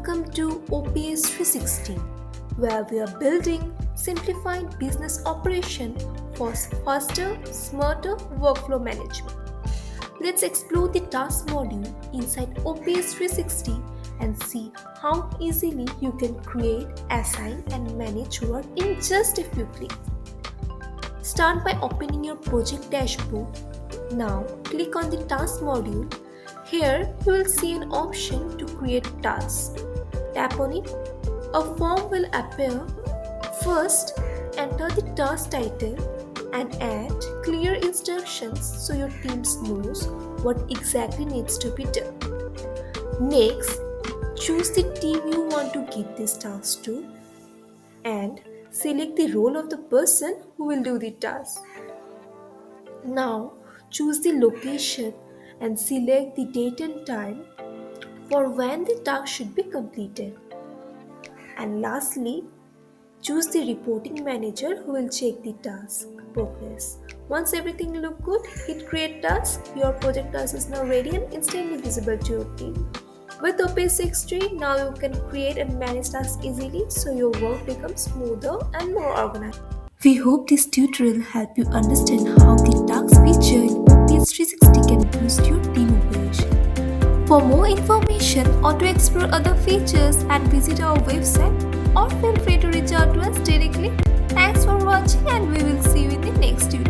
Welcome to OPS360, where we are building simplified business operation for faster, smarter workflow management. Let's explore the task module inside OPS360 and see how easily you can create, assign, and manage work in just a few clicks. Start by opening your project dashboard. Now click on the task module. Here you will see an option to create tasks. Tap on it. A form will appear. First, enter the task title and add clear instructions so your team knows what exactly needs to be done. Next, choose the team you want to give this task to and select the role of the person who will do the task. Now, choose the location and select the date and time for when the task should be completed. And lastly, choose the reporting manager who will check the task progress. Once everything looks good, hit create task. Your project task is now ready and instantly visible to your team. With OPS360, now you can create and manage tasks easily so your work becomes smoother and more organized. We hope this tutorial helped you understand how the task feature in OPS360 can boost your team operation. For more information or to explore other features and visit our website, or feel free to reach out to us directly. Thanks for watching and we will see you in the next tutorial.